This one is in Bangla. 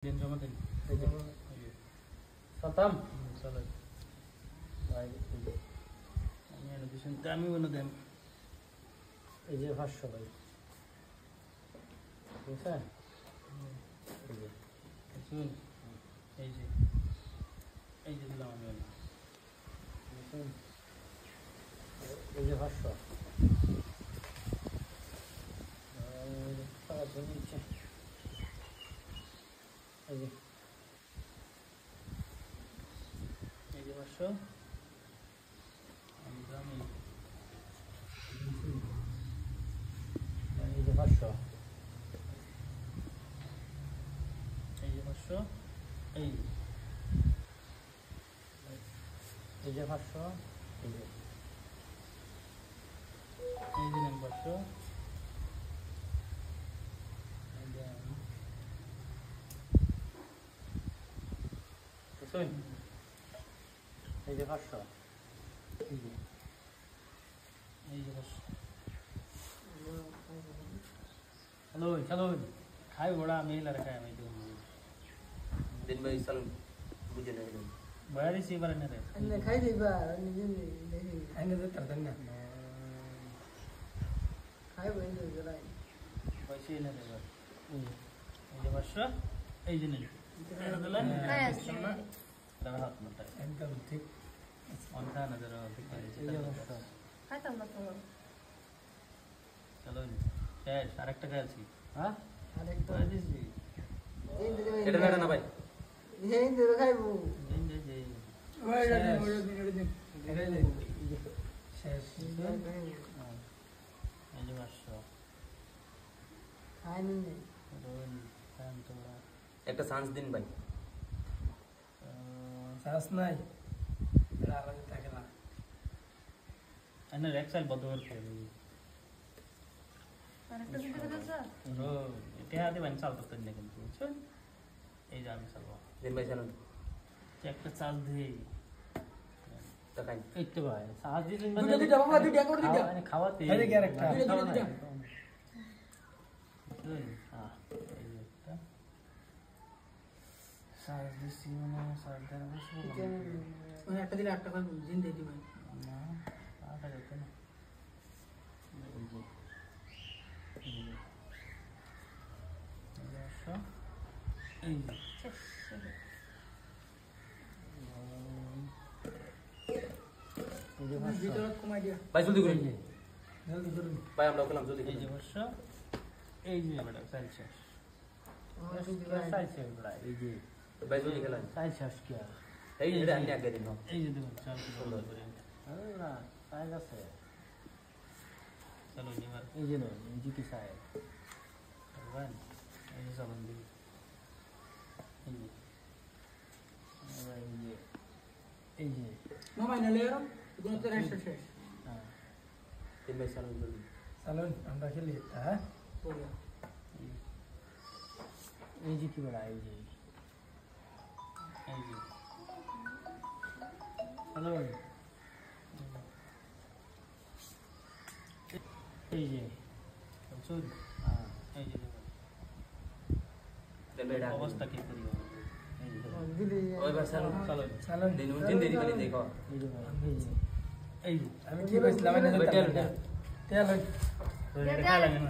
दिन जमा दिन Satam. चलो Right. আমি এডুকেশন দামি বলে দেন এই যে 500 ভাই ঠিক আছে এই যে শুন এই যে দিলাম আমি দেখুন এই যে 500 টাকা তো নিচ্ছে এই যে 500 আমি দামি এই যে 500 এই যে 500 এই যে 500 এই যে দিলাম 500 শুন এই যে 500 এই যে हेलो चलो खाई बड़ा मेल रखा है मैं तो दिन में साल बुझे नहीं दिन बड़ा रिसीवर ने रे अन्य खाई दे बा अन्य नहीं अन्य तो तरतन ना खाई बन दे जरा पैसे ने रे এই যে 500 এই যে নেই এটা দিলেন काय আছে দাদা হাত মত একদম ঠিক অনকা নজর ঠিক এই যে 500 খাইতাম না তো চলো শেষ আরেকটা কাজ আছে হ্যাঁ আরেকটা করে দিছি দিন দিন এটা না ভাই এই দিন খাইবো দিন দে যে ওই দিন শেষ এই যে 500 খাই নি রোল কাম তো একটা চান্স দিন ভাই শ্বাস নাই এটা আলাদা থাকে না এনে রেক্সাইল বদর করে আরেকটা দিতে দিতে রো এটা আদি বান চালতো তো না কিন্তু বুঝছেন এই যে আমি চালবো दिन भाई चलो একটা চাল দেই तो खाई এই তো ভাই শ্বাস দিন দুইটা বাবা দুইটা করে দিটা খাওয়াতে এই যে আরেকটা দুইটা হ্যাঁ এই যে একটা চাল দিছি মানে চাল দেন বসবো ওই একটা দিলে 8 টাকা দিন দিয়ে দিবেন না আটা যেত না এই যে এই যে এই যে ভিতর কমাই দিয়া भाई जल्दी करो জলদি করুন भाई हम लोग कलम जल्दी এই যে বর্ষ এই যে বেটা চাল শেষ সাইজ শেষ বড়া এই যে भाई जल्दी खेला সাইজ শেষ কি আর है ये अन्य आगे दिन এই যে দেখুন চাল সুন্দর করে আরে না সাইজ আছে চলো এবার এই যে নয় এই যে কি সাইজ ভগবান এই যে চালন দিই এই যে এই যে মামা না লেয়ার এগুলো তো রেস্ট শেষ হ্যাঁ दिन भाई चलो जल्दी চালুন আমরা খেলি হ্যাঁ বলে এই যে কি বড়া এই যে এই যে হ্যালো এই যে বুঝুন হ্যাঁ এই যে দেখুন दिन भाई डाल অবস্থা কি করি এই যে দেখুন দিলে ओए भाई चलो চলো চালুন दिन दिन वाली देखो এই যে ভাই, এই যে এই যে আমি কি কইছিলাম না বেটা তেল বেটা তেল দেখা লাগে না